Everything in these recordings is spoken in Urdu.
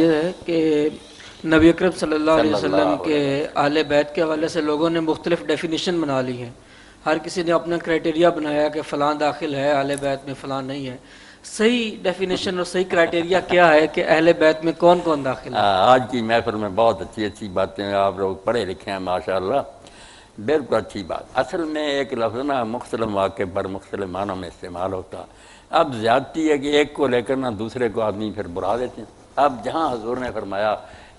یہ ہے کہ نبی اکرم صلی اللہ علیہ وسلم کے اہل بیت کے حوالے سے لوگوں نے مختلف ڈیفینیشن بنا لی ہیں. ہر کسی نے اپنا کرائٹیریا بنایا کہ فلاں داخل ہے اہل بیت میں، فلاں نہیں ہے. صحیح ڈیفینیشن اور صحیح کرائٹیریا کیا ہے کہ اہل بیت میں کون کون داخل ہے؟ آج کی محفل میں بہت اچھی باتیں، آپ لوگ پڑھے لکھے ہیں ماشاءاللہ، بالکل اچھی بات. اصل میں ایک لفظ نا مختلف مواقع پر مختلف معنوں میں استعمال ہوتا. اب زیادتی ہے کہ ایک کو لے کر نہ دوسرے کو آدمی پھر بڑھا دیتے ہیں. اب جہاں حضور نے فرمایا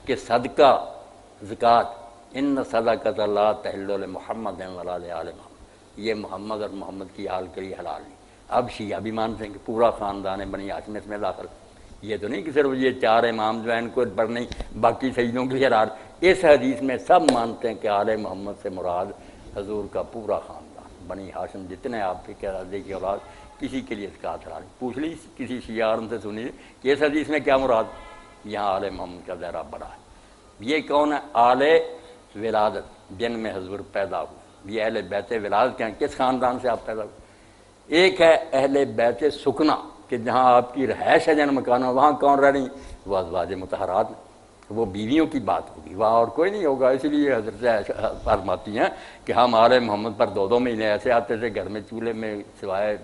کہ صدقہ زکوٰۃ ان صدقۃ لا تحل لمحمد ولا لآل محمد، یہ محمد اور محمد کی آل کے لیے حلال نہیں. اب شیعہ بھی مانتے ہیں کہ پورا خاندان بنی ہاشم اس میں داخل. یہ تو نہیں کہ صرف یہ چار امام جو ہیں ان کو پر نہیں، باقی سیدوں کے لیے حلال. اس حدیث میں سب مانتے ہیں کہ آل محمد سے مراد حضور کا پورا خاندان بنی ہاشم، جتنے آپ کے قیادی کی اولاد، کسی کے لیے زکوٰۃ حلال. پوچھ لی کسی شیعہ عالم سے سنی کہ اس حدیث میں کیا مراد؟ یہاں آل محمد کا دائرہ بڑا ہے. یہ کون ہے؟ آل ولادت، جن میں حضور پیدا ہوئے. یہ اہل بیت ولادت کے ہیں، کس خاندان سے آپ پیدا ہوئے. ایک ہے اہل بیت سکنا، کہ جہاں آپ کی رہائش ہے، جن مکان وہاں کون رہ رہی؟ وہ ازواج مطہرات، وہ بیویوں کی بات ہوگی، وہاں اور کوئی نہیں ہوگا. اسی لیے حضرت فرماتی ہیں کہ ہم آل محمد پر 2 مہینے ایسے آتے تھے گھر میں، چولہے میں سوائے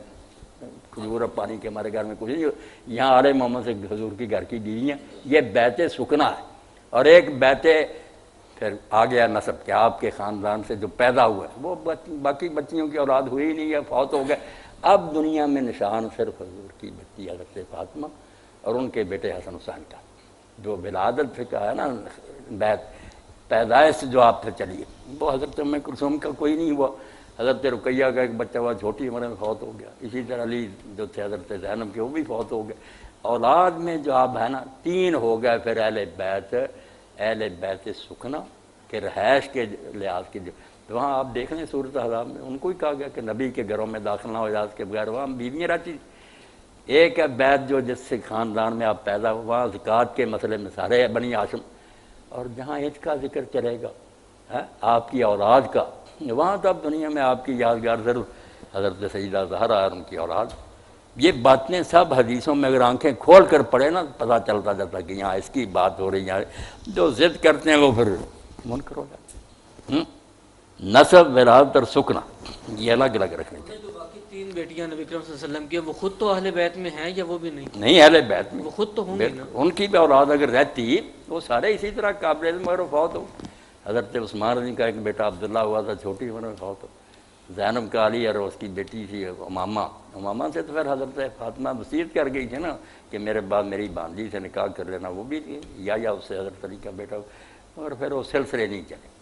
کھجور اور پانی کے ہمارے گھر میں کچھ نہیں. یہاں آل محمد سے حضور کی گھر کی بیوی ہیں. یہ بیت سکنا ہے. اور ایک بیت پھر آ گیا نسب، کہ آپ کے خاندان سے جو پیدا ہوا ہے وہ باقی بچیوں کی اولاد ہوئی ہی نہیں ہے، فوت ہو گئے. اب دنیا میں نشان صرف حضور کی بچی حضرت فاطمہ اور ان کے بیٹے حسن حسین کا. جو ولادت سے کہا ہے نا، بیت پیدائش جو آپ سے چلی ہے وہ حضرت ام کلثوم کا کوئی نہیں ہوا. حضرت رقیہ کا ایک بچہ ہوا، چھوٹی عمر میں فوت ہو گیا. اسی طرح علی جو تھے حضرت زینب کے، وہ بھی فوت ہو گئے. اولاد میں جو آپ ہے نا 3 ہو گئے. پھر اہل بیت سکنا کہ رہائش کے لحاظ کے جو وہاں آپ دیکھ لیں صورت حضاب میں ان کو ہی کہا گیا کہ نبی کے گھروں میں داخل نہ ہو اجازت کے بغیر، وہاں بیویاں رہتی. ایک ہے بیت جو جس سے خاندان میں آپ پیدا ہو، وہاں زکوٰۃ کے مسئلے میں سارے بنی ہاشم. اور جہاں عید کا ذکر چلے گا آپ کی اولاد کا، وہاں تو اب دنیا میں آپ کی یادگار ضرور حضرت سیدہ زہرا اور ان کی اولاد. یہ باتیں سب حدیثوں میں اگر آنکھیں کھول کر پڑھے نا پتہ چلتا جاتا کہ یہاں اس کی بات ہو رہی ہے. جو ضد کرتے ہیں وہ پھر منکر ہو جاتے ہیں. نسب، ولادت اور سکنا یہ الگ الگ رکھنے چاہیے. جو باقی 3 بیٹیاں نبی اکرم صلی اللہ علیہ وسلم کی، وہ خود تو اہل بیت میں ہیں یا وہ بھی نہیں؟ اہل بیت میں وہ خود تو ہوں گے نا. ان کی بھی اولاد اگر رہتی وہ سارے اسی طرح قابل علم مگر فوت ہو. حضرت عثمان رضی کا ایک بیٹا عبداللہ ہوا تھا، چھوٹی عمر میں فوت ہو. زینب کا علی اور اس کی بیٹی تھی امامہ سے تو پھر حضرت فاطمہ وصیت کر گئی تھی نا کہ میرے بعد میری بھانجی سے نکاح کر لینا. وہ بھی یا اس سے حضرت علی کا بیٹا، اور پھر وہ سلسلے نہیں چلے.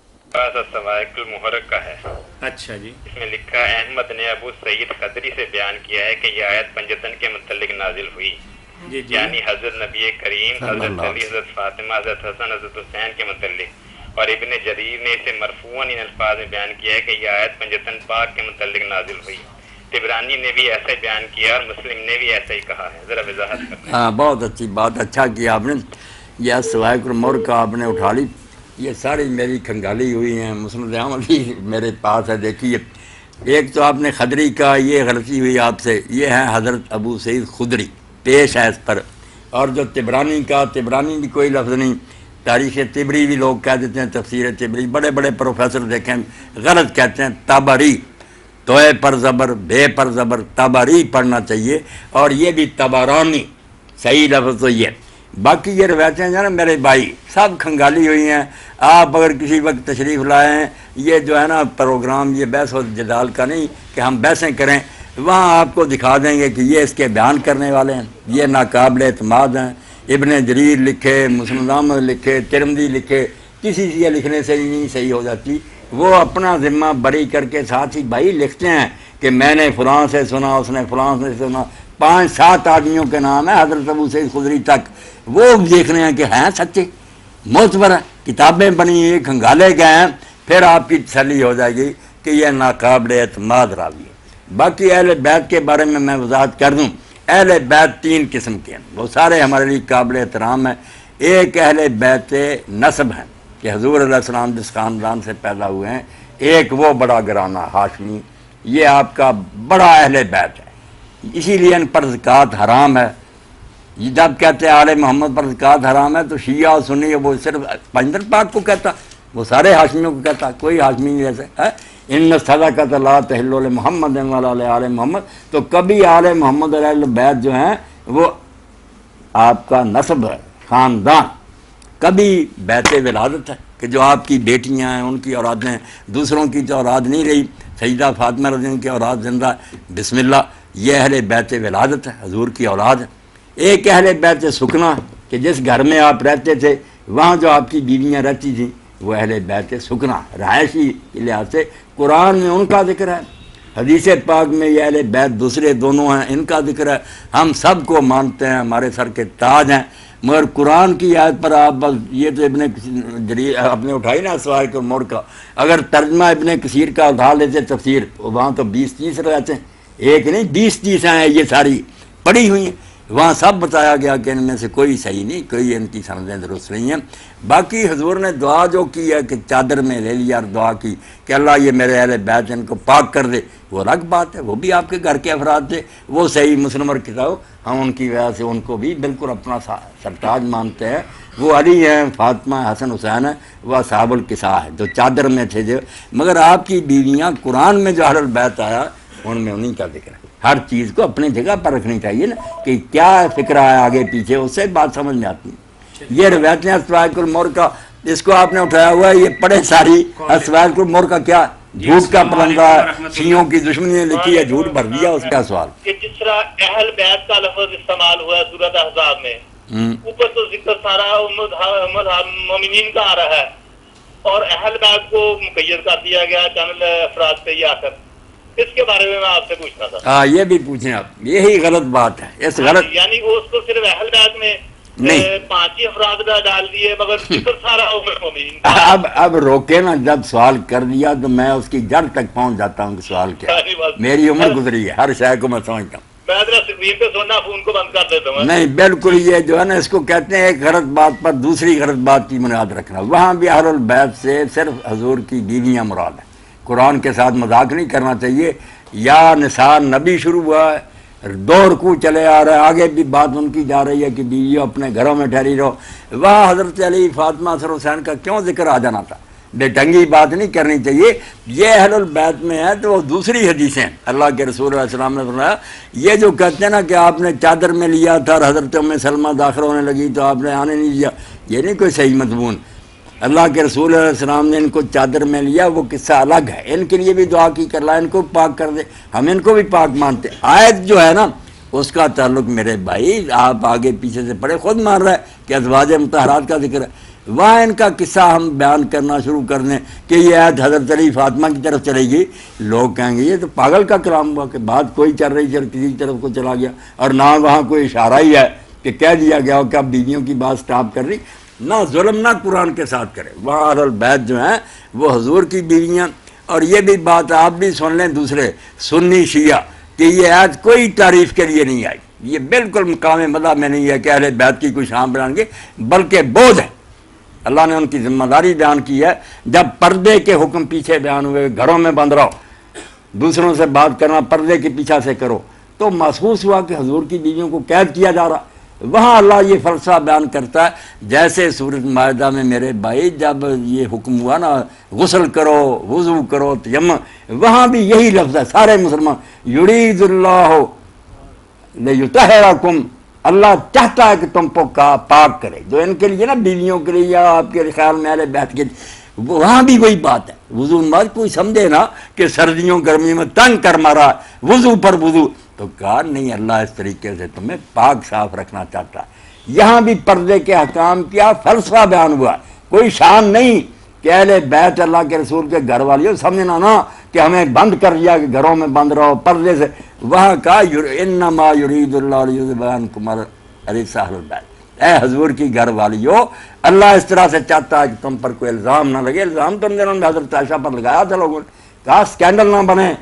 سوائق المحرق کا ہے. اچھا جی. اس میں لکھا ہے احمد نے ابو سعید خدری سے بیان کیا ہے کہ یہ آیت پنجتن کے متعلق نازل ہوئی. جی جی. یعنی حضرت نبی کریم، حضرت علی، حضرت فاطمہ، حضرت حسن، حضرت حسین کے متعلق. اور ابن جریر نے اسے مرفوعاً ان الفاظ میں بیان کیا ہے کہ یہ آیت پنجتن پاک کے متعلق نازل ہوئی. طبرانی نے بھی ایسے بیان کیا اور مسلم نے بھی ایسا ہی کہا ہے. ذرا وضاحت کریں. ہاں بہت اچھی بات، اچھا کیا آپ نے. یہ سوائق المحرق کا آپ نے اٹھا لی. یہ ساری میری کھنگالی ہوئی ہیں، مسند احمد بھی میرے پاس ہے. دیکھیے ایک تو آپ نے خدری کا، یہ غلطی ہوئی آپ سے. یہ ہے حضرت ابو سعید خدری، پیش ہے اس پر. اور جو طبرانی کا، طبرانی بھی کوئی لفظ نہیں. تاریخ طبری بھی لوگ کہہ دیتے ہیں، تفسیر طبری بڑے بڑے پروفیسر دیکھیں غلط کہتے ہیں. تبری، توئے پر زبر، بے پر زبر، تبری پڑھنا چاہیے. اور یہ بھی تبرانی، صحیح لفظ تو یہ. باقی یہ روایتیں جو ہے نا میرے بھائی سب کھنگالی ہوئی ہیں. آپ اگر کسی وقت تشریف لائے ہیں، یہ جو ہے نا پروگرام یہ بحث و جدال کا نہیں کہ ہم بحثیں کریں. وہاں آپ کو دکھا دیں گے کہ یہ اس کے بیان کرنے والے ہیں، یہ ناقابل اعتماد ہیں. ابن جریر لکھے، مسند احمد لکھے، ترمذی لکھے، کسی سے یہ لکھنے سے ہی نہیں صحیح ہو جاتی. وہ اپنا ذمہ بری کر کے ساتھ ہی بھائی لکھتے ہیں کہ میں نے فلاں سے سنا، اس نے فلاں سے سنا. 5-7 آدمیوں کے نام ہے حضرت ابو سعید خدری تک. وہ دیکھ رہے ہیں کہ ہیں سچے معتبر ہیں، کتابیں بنی ہوئی، کھنگالے گئے ہیں. پھر آپ کی تسلی ہو جائے گی کہ یہ ناقابل اعتماد راوی ہے. باقی اہل بیت کے بارے میں وضاحت کر دوں. اہل بیت 3 قسم کے ہیں، وہ سارے ہمارے لیے قابل احترام ہیں. ایک اہل بیت نسب ہیں کہ حضور علیہ السلام جس خاندان سے پیدا ہوئے ہیں. ایک وہ بڑا گرانہ ہاشمی، یہ آپ کا بڑا اہل بیت ہے، اسی لیے ان پر زکوٰۃ حرام ہے. یہ جب کہتے ہیں آل محمد پر زکوٰۃ حرام ہے تو شیعہ اور سنی وہ صرف پیغمبر پاک کو کہتا، وہ سارے ہاشمیوں کو کہتا، کوئی ہاشمی نہیں جیسے ہے ان صدقۃ لا تحل لمحمد ولا آل محمد، تو کبھی آل محمد علیہ البیت جو ہیں وہ آپ کا نسب ہے، خاندان، کبھی بیت ولادت ہے کہ جو آپ کی بیٹیاں ہیں ان کی اولادیں، دوسروں کی تو اولاد نہیں رہی، سیدہ فاطمہ رضی اللہ عنہا کی اولاد زندہ ہے، بسم اللہ، یہ اہل بیت ولادت ہے، حضور کی اولاد ہے۔ ایک اہل بیت سکنا کہ جس گھر میں آپ رہتے تھے وہاں جو آپ کی بیویاں رہتی تھیں وہ اہل بیت سکنا، رہائشی کے لحاظ سے قرآن میں ان کا ذکر ہے، حدیث پاک میں یہ اہل بیت دوسرے دونوں ہیں ان کا ذکر ہے، ہم سب کو مانتے ہیں، ہمارے سر کے تاج ہیں، مگر قرآن کی آیت پر آپ بس یہ تو ابن جریر آپ نے اٹھائی نا سوائے کے مور کا، اگر ترجمہ ابن کثیر کا اٹھا لیتے تفسیر وہاں تو 20-30 رہتے ہیں، ایک نہیں 20-30 ہیں، یہ ساری پڑھی ہوئی ہیں، وہاں سب بتایا گیا کہ ان میں سے کوئی صحیح نہیں، کوئی ان کی سندیں درست نہیں ہیں۔ باقی حضور نے دعا جو کی ہے کہ چادر میں لے لیا اور دعا کی کہ اللہ یہ میرے اہل بیت ان کو پاک کر دے، وہ الگ بات ہے، وہ بھی آپ کے گھر کے افراد تھے، وہ صحیح مسلم اور کتاب، ہم ان کی وجہ سے ان کو بھی بالکل اپنا سرتاج مانتے ہیں، وہ علی ہیں، فاطمہ، حسن حسین ہیں، وہ اصحاب الکساء ہے جو چادر میں تھے جو، مگر آپ کی بیویاں قرآن میں جو اہل البیت آیا ان میں انہیں کا ذکر ہے۔ ہر چیز کو اپنی جگہ پر رکھنی چاہیے نا کہ کیا فکرہ ہے آگے پیچھے، اس سے بات سمجھ میں آتی ہے۔ یہ روایتیں اسواق المور کا اس کو آپ نے اٹھایا ہوا ہے، یہ پڑھے ساری، اسواق المور کا کیا جھوٹ کا پلندہ ہے، شیعوں کی دشمنی نے لکھی ہے، جھوٹ بھر دیا، اس کا سوال کہ جس طرح اہل بیت کا لفظ استعمال ہوا ہے سورۃ احزاب میں، اوپر تو ذکر سارا مومنین کا آ رہا ہے اور اہل بیت کو مقید کر دیا گیا چند افراد پہ، یہ آخر اس کے بارے میں آپ سے پوچھنا تھا۔ ہاں یہ بھی پوچھیں آپ، یہی غلط بات ہے، اس غلط یعنی اس کو صرف اہل بیت میں نہیں 5 ہی افراد ڈال دیے مگر ذکر سارا مومنین کا۔ اب روکے نا، جب سوال کر دیا تو میں اس کی جڑ تک پہنچ جاتا ہوں کہ سوال کیا، میری عمر گزری ہے، ہر شے کو میں سمجھتا ہوں۔ میں ذرا اسکرین پہ سننا، فون کو بند کر دیتا ہوں۔ نہیں بالکل، یہ جو ہے نا اس کو کہتے ہیں ایک غلط بات پر دوسری غلط بات کی بنیاد رکھنا۔ وہاں بھی اہل البیت سے صرف حضور کی بیویاں مراد ہیں، قرآن کے ساتھ مذاق نہیں کرنا چاہیے۔ یا نثار نبی شروع ہوا ہے، 2 رکوع چلے آ رہے ہیں، آگے بھی بات ان کی جا رہی ہے کہ بیویوں اپنے گھروں میں ٹھہری رہو، وہاں حضرت علی، فاطمہ، حسن حسین کا کیوں ذکر آ جانا تھا؟ بے ڈنگی بات نہیں کرنی چاہیے۔ یہ اہل البیت میں ہے تو وہ دوسری حدیثیں اللہ کے رسول علیہ السلام نے فرمایا، یہ جو کہتے ہیں نا کہ آپ نے چادر میں لیا تھا اور حضرت ام سلمہ داخل ہونے لگی تو آپ نے آنے نہیں دیا، یہ نہیں کوئی صحیح مضمون۔ اللہ کے رسول علیہ السلام نے ان کو چادر میں لیا، وہ قصہ الگ ہے، ان کے لیے بھی دعا کی کہ اللہ ان کو پاک کر دے، ہم ان کو بھی پاک مانتے۔ آیت جو ہے نا اس کا تعلق میرے بھائی آپ آگے پیچھے سے پڑھے، خود مان رہا ہے کہ ازواج مطہرات کا ذکر ہے، وہاں ان کا قصہ ہم بیان کرنا شروع کر دیں کہ یہ آیت حضرت علی فاطمہ کی طرف چلے گی، لوگ کہیں گے یہ تو پاگل کا کلام ہوا کہ بات کوئی چل رہی چل کسی طرف کو چلا گیا، اور نہ وہاں کوئی اشارہ ہی ہے کہ کہہ دیا گیا ہو کہ اب بیویوں کی بات سٹاپ کر رہی، نہ ظلم نہ قرآن کے ساتھ کرے۔ وہاں اہل البیت جو ہیں وہ حضور کی بیویاں، اور یہ بھی بات آپ بھی سن لیں دوسرے سنی شیعہ کہ یہ آیت کوئی تعریف کے لیے نہیں آئی، یہ بالکل مقام مدح میں نہیں ہے کہ اہل بیت کی کوئی شان بیان گے، بلکہ بوجھ ہے۔ اللہ نے ان کی ذمہ داری بیان کی ہے، جب پردے کے حکم پیچھے بیان ہوئے، گھروں میں بند رہو، دوسروں سے بات کرنا پردے کے پیچھے سے کرو، تو محسوس ہوا کہ حضور کی بیویوں کو قید کیا جا رہا۔ وہاں اللہ یہ فلسفہ بیان کرتا ہے جیسے سورۃ مائدہ میں میرے بھائی جب یہ حکم ہوا نا غسل کرو، وضو کرو، تیمم، وہاں بھی یہی لفظ ہے، سارے مسلمان یرید اللہ لیطہرکم، اللہ چاہتا ہے کہ تم کو پاک کرے، جو ان کے لیے نا بیویوں کے لیے یا آپ کے خیال میں اہل بیت کے، وہاں بھی وہی بات ہے۔ وضو مت کوئی سمجھے نا کہ سردیوں گرمی میں تنگ کر مارا وضو پر وضو، تو کہا نہیں اللہ اس طریقے سے تمہیں پاک صاف رکھنا چاہتا ہے۔ یہاں بھی پردے کے حکام کیا فلسفہ بیان ہوا، کوئی شان نہیں کہ اہل بیت اللہ کے رسول کے گھر والی سمجھنا نا کہ ہمیں بند کر دیا کہ گھروں میں بند رہو پردے سے، وہاں کہا انما یرید اللہ لیذھب عنکم الرجس اہل البیت، اے حضور کی گھر والیو اللہ اس طرح سے چاہتا ہے کہ تم پر کوئی الزام نہ لگے۔ الزام تم دنوں میں حضرت عائشہ پر لگایا تھا لوگوں نے، کہا سکینڈل نہ بنے،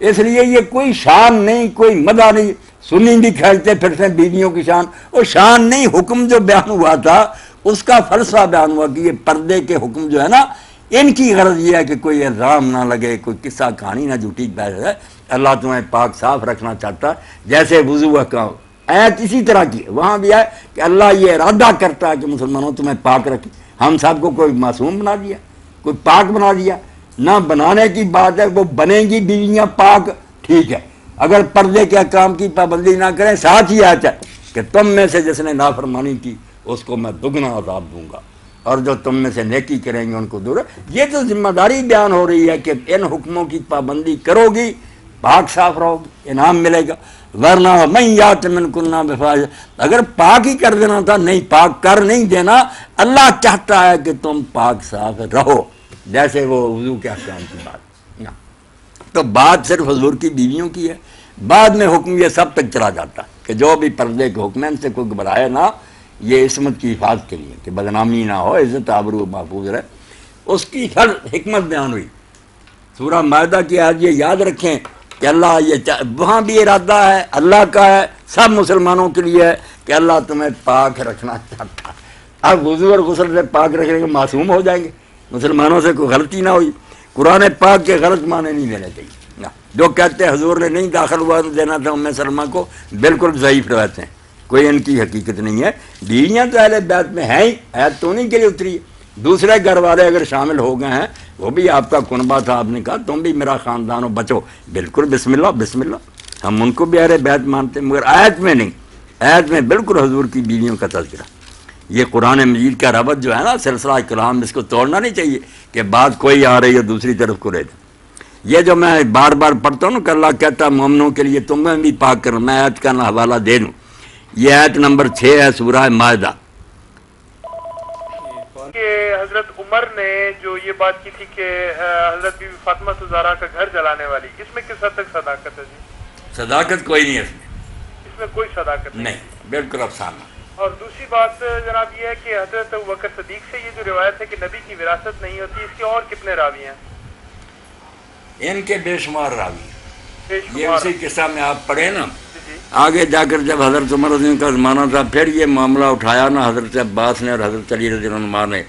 اس لیے یہ کوئی شان نہیں، کوئی مدح نہیں۔ سنی بھی کھیلتے پھرتے بیویوں کی شان، وہ شان نہیں، حکم جو بیان ہوا تھا اس کا فلسفہ بیان ہوا کہ یہ پردے کے حکم جو ہے نا ان کی غرض یہ ہے کہ کوئی الزام نہ لگے، کوئی قصہ کہانی نہ جھوٹی بیٹھ جائے، اللہ تمہیں پاک صاف رکھنا چاہتا ہے۔ جیسے وضو کا آیت اسی طرح کی ہے، وہاں بھی ہے کہ اللہ یہ ارادہ کرتا ہے کہ مسلمانوں تمہیں پاک رکھے. ہم سب کو کوئی معصوم بنا دیا، کوئی پاک بنا دیا؟ نہ بنانے کی بات ہے، وہ بنیں گی بیویاں پاک، ٹھیک ہے، اگر پردے کے احکام کی پابندی نہ کریں. ساتھ ہی آتا ہے کہ تم میں سے جس نے نافرمانی کی اس کو میں دگنا عذاب دوں گا، اور جو تم میں سے نیکی کریں گے ان کو دور. یہ تو ذمہ داری بیان ہو رہی ہے کہ ان حکموں کی پابندی کرو گی، پاک صاف رہو گی، انعام ملے گا. ورنہ من یات منکن بفاحشۃ، اگر پاک ہی کر دینا تھا، نہیں، پاک کر نہیں دینا. اللہ چاہتا ہے کہ تم پاک صاف رہو، جیسے وہ وضو کے احکام کی بات. تو بات صرف حضور کی بیویوں کی ہے، بعد میں حکم یہ سب تک چلا جاتا ہے کہ جو بھی پردے کے حکم ہیں ان سے کوئی گھبرائے نہ، یہ عصمت کی حفاظت کے لیے کہ بدنامی نہ ہو، عزت آبرو محفوظ رہے. اس کی ہر حکمت بیان ہوئی. سورہ مائدہ کی آج یہ یاد رکھیں کہ اللہ وہاں بھی ارادہ ہے اللہ کا ہے، سب مسلمانوں کے لیے ہے کہ اللہ تمہیں پاک رکھنا چاہتا ہے. اب وضو اور غسل سے پاک رکھنے کے معصوم ہو جائیں گے، مسلمانوں سے کوئی غلطی نہ ہوئی. قرآن پاک کے غلط معنی نہیں دینے چاہیے. جو کہتے ہیں حضور نے نہیں داخل ہوا دینا تھا ام سلمہ کو، بالکل ضعیف روایت ہیں، کوئی ان کی حقیقت نہیں ہے. بیویاں تو اہل بیت میں ہیں ہی، آیت تو نہیں کے لیے اتری ہے. دوسرے گھر والے اگر شامل ہو گئے ہیں، وہ بھی آپ کا کنبہ تھا، آپ نے کہا تم بھی میرا خاندان ہو، بچو، بالکل بسم اللہ بسم اللہ، ہم ان کو بھی اہل بیت مانتے ہیں، مگر آیت میں نہیں. آیت میں بالکل حضور کی بیویوں کا تذکرہ. یہ قرآن مجید کا ربط جو ہے نا، سلسلہ کلام، اس کو توڑنا نہیں چاہیے کہ بات کوئی آ رہی ہے دوسری طرف کو رہے. یہ جو میں بار بار پڑھتا ہوں نا کہ اللہ کہتا ہے مومنوں کے لیے تمہیں بھی پاک کرنا، میں آیت کا حوالہ دے دوں. یہ آیت نمبر 6 ہے سورہ مائدہ. کہ حضرت عمر نے جو یہ بات کی تھی کہ حضرت بی بی فاطمہ زہرا کا گھر جلانے والی، اس میں کس حد تک صداقت ہے جی؟ صداقت کوئی نہیں ہے اس میں کوئی صداقت نہیں، بالکل افسانہ. اور دوسری بات جناب یہ ہے کہ حضرت ابوبکر صدیق سے یہ جو روایت ہے کہ نبی کی وراثت نہیں ہوتی، اس کے اور کتنے راوی ہیں؟ ان کے بے شمار راوی. بے یہ شمار. اسی قصہ میں آپ پڑھیں نا، جی آگے جا کر جب حضرت عمر رضی اللہ عنہ کا زمانہ تھا، پھر یہ معاملہ اٹھایا نا حضرت عباس نے اور حضرت علی رضی اللہ عنہ نے،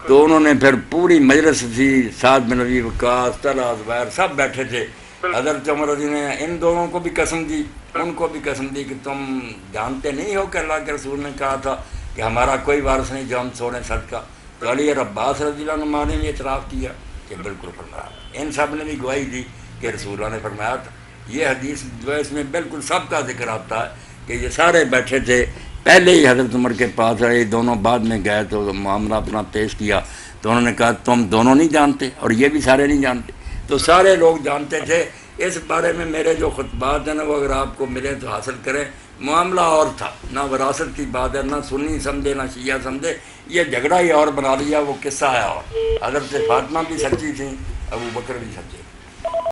تو انہوں نے پھر پوری مجلس تھی، سعد بن ابی وقاص، طلحہ، زبیر، سب بیٹھے تھے. حضرت عمر رضی نے ان دونوں کو بھی قسم دی، ان کو بھی قسم دی کہ تم جانتے نہیں ہو کہ اللہ کے رسول نے کہا تھا کہ ہمارا کوئی وارث نہیں جو ہم چھوڑیں صدقہ. تو علی اور عباس رضی اللہ عنہ نے بھی اعتراف کیا کہ بالکل فرمایا. ان سب نے بھی گواہی دی کہ رسول اللہ نے فرمایا تھا. یہ حدیث جو ہے اس میں بالکل سب کا ذکر آتا ہے کہ یہ سارے بیٹھے تھے. پہلے ہی حضرت عمر کے پاس آئے، دونوں بعد میں گئے تو معاملہ اپنا پیش کیا، تو انہوں نے کہا تم دونوں نہیں جانتے، اور یہ بھی سارے نہیں جانتے. تو سارے لوگ جانتے تھے. اس بارے میں میرے جو خطبات ہیں نا، وہ اگر آپ کو ملے تو حاصل کریں. معاملہ اور تھا، نہ وراثت کی بات ہے، نہ سنی سمجھے نہ شیعہ سمجھے، یہ جھگڑا ہی اور بنا لیا، وہ قصہ ہے. اور حضرت فاطمہ بھی سچی تھیں، ابو بکر بھی سچے.